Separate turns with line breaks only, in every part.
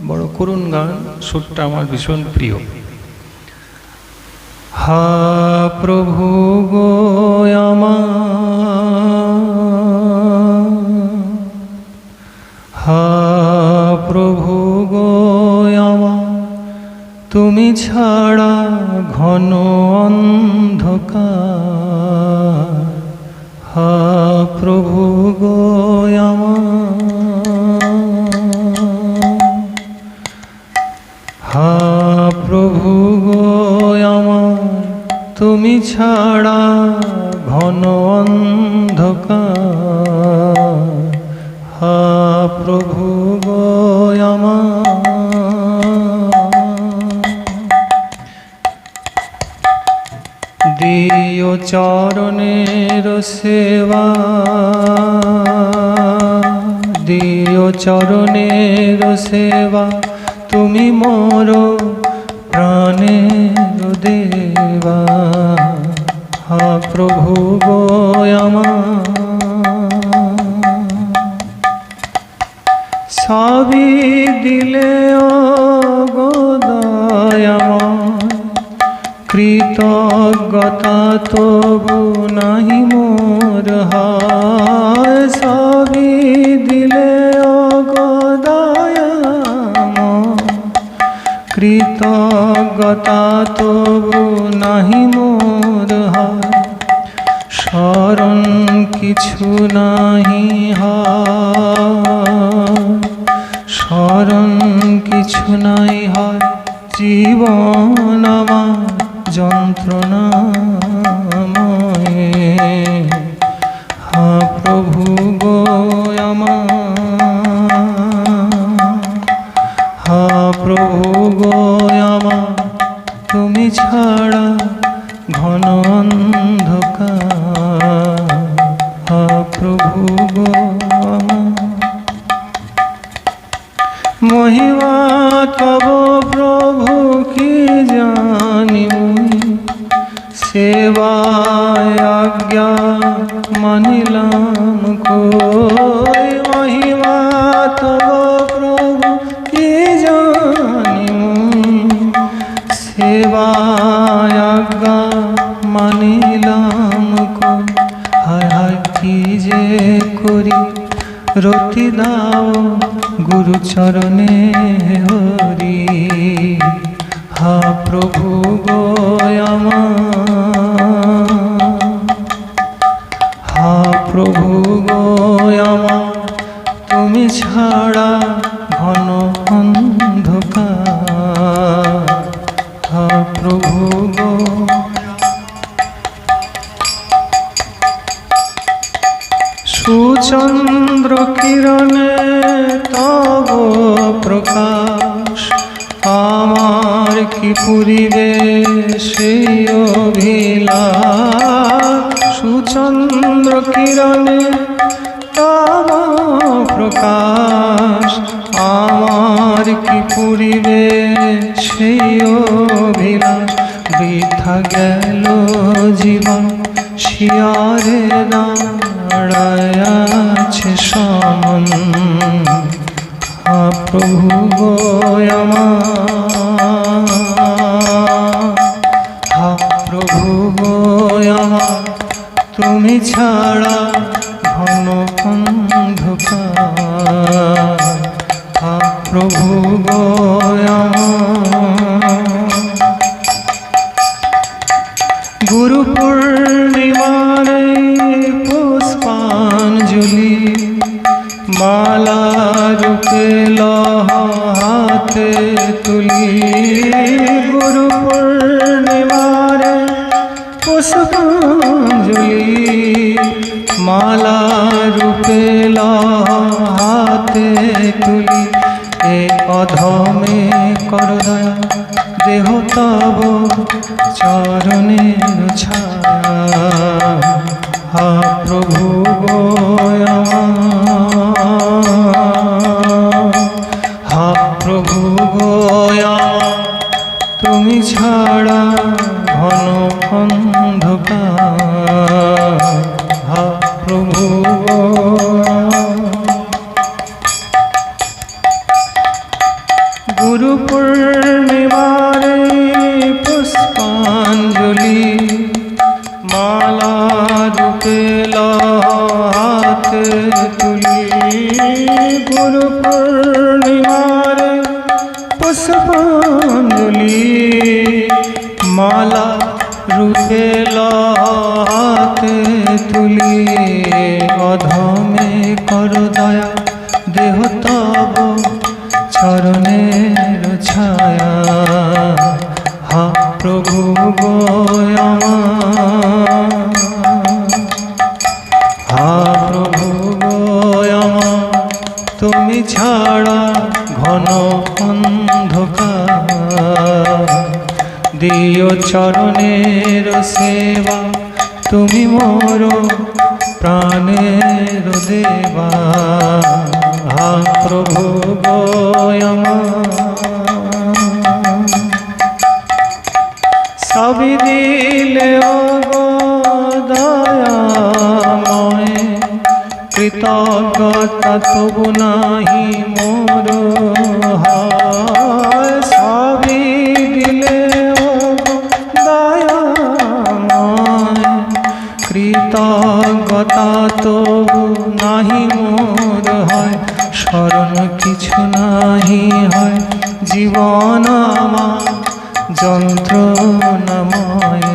বড় করুণ গান, সুরটা আমার ভীষণ প্রিয়। হা প্রভু গো আমার, হা প্রভু গো আমার, তুমি ছাড়া ঘন অন্ধকার। হা প্রভু গো আমার, হা প্রভু গো আমার, তুমি ছাড়া ঘন অন্ধকার। হা প্রভু গো আমার, দিও চরণের সেবা, দিও চরণের সেবা, তুমি মোর প্রাণের দেবা। হা প্রভু গো আমার, সবই দিলে ও গো দয়াময়, কৃতজ্ঞতা তবু নাহি মোর হয়। সবই দিলে ও গো দয়াময়, কৃতজ্ঞতা তবু নাহি মোর হয়। শরণ কিছু নাহি হয়, শরণ কিছু নাই হয়, জীবন আমার যন্ত্রণাময়। হা প্রভু গো আমার, হা প্রভু গো আমার, তুমি ছাড়া ঘন অন্ধকার। হা প্রভু গো আমার, মহিমা তব প্রভু কি জানি, সেবায় আজ্ঞা মানিলাম কই। মহিমা তব প্রভু কি জানি, সেবায় আজ্ঞা মানিলাম কই। হায় হায় কি যে করি, রতি দাও গুরু চরণে হরি। হা প্রভু গো আমার, হা প্রভু গো আমার, তুমি ছাড়া ঘন অন্ধকার। হা প্রভু গো, সুচন্দ্র কিরণে তব প্রকাশ, আমার কি পুরিবে সেই অভিলাষ। সুচন্দ্র কিরণে তব প্রকাশ, আমার কি পুরিবে সেই অভিলাষ। বৃথা গেল জীবন শিয়ারে দাঁড়ায় আছে সমন। হা প্রভু গো আমার, হা প্রভু গো আমার, তুমি ছাড়া ঘন অন্ধকার। হা প্রভু গো আমার, গুরু পূর্ণিমার পুষ্পাঞ্জলি, মালা রূপে লহ হাতে তুলি। গুরু পূর্ণিমার পুষ্পাঞ্জলি, মালা রূপে লহ হাতে তুলি। এ অধমে কর দয়া, দেহ তব চরণের ছায়া। হা প্রভু গো আমার, হা প্রভু গো আমার, তুমি ছাড়া ঘন অন্ধকার। হা প্রভু গো তুলি গুরু পূর্ণিমার পুষ্পাঞ্জলি মালা রূপে লাতে তুলি অধমে কর দয়া দেহ তব চরণের ছায়া হা প্রভু গোয়ামা হা প্রভু গোয়ামা তুমি ছাড়া ঘন অন্ধকার দিও চরণের সেবা তুমি মোর প্রাণের দেবা হা প্রভু গোয়ামা সবই দিলে দয়াময় কৃতজ্ঞতা তবু নাহি মোর হয় সবই দিলে দয়াময় কৃতজ্ঞতা তবু নাহি মোর হয় স্মরণ কিছু নাহি হয় জীবন আমার যন্ত্রণাময়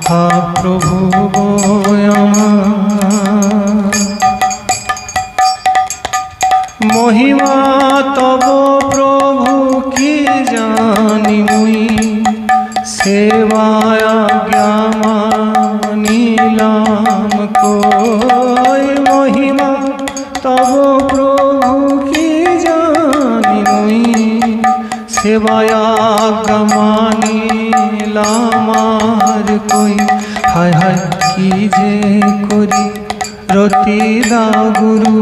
হা প্রভু গোয়ামা মহিমা তব প্রভু কি জানি মুই সেবায় আজ্ঞা মানিলাম কই মহিমা তব প্রভু কি জানি মুই সেবায় আজ্ঞা মানিলাম আর কই হায় হায় কি যে করি রতি দাও গুরু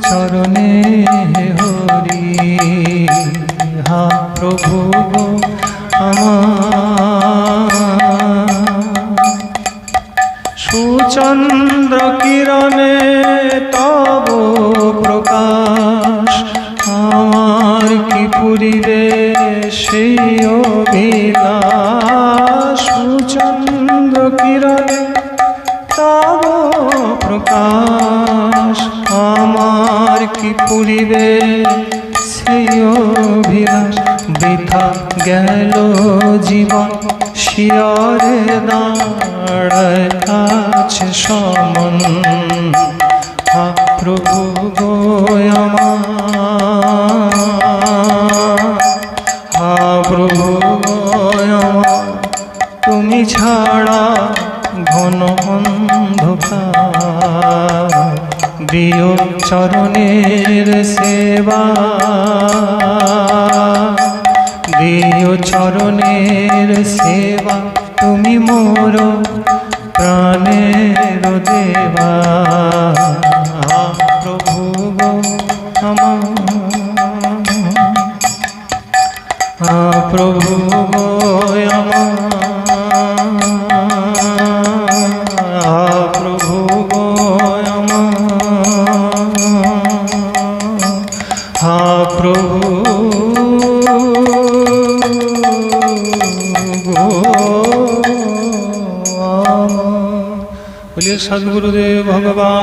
চরণে হরি হা প্রভু গো আমার সুচন্দ্র কিরণে তব প্রকাশ আমার কি পুরীরে সেই অভিলাষ সুচন্দ্র কিরণে তব প্রকাশ আমার কি পুরিবে সেই অভিলাষ বৃথা গেল জীবন শিয়রে দাঁড়ায় আছে সমন হা প্রভু গোয়ামা হা প্রভু গোয়ামা তুমি ছাড়া ঘন অন্ধকার দিও চরণের সেবা দিও চরণের সেবা তুমি মোর প্রাণের দেবা প্রভু গো আমার প্রভু গো আমার প্রভু গো আমার প্রভু গো बोलिए सद्गुरुदेव भगवान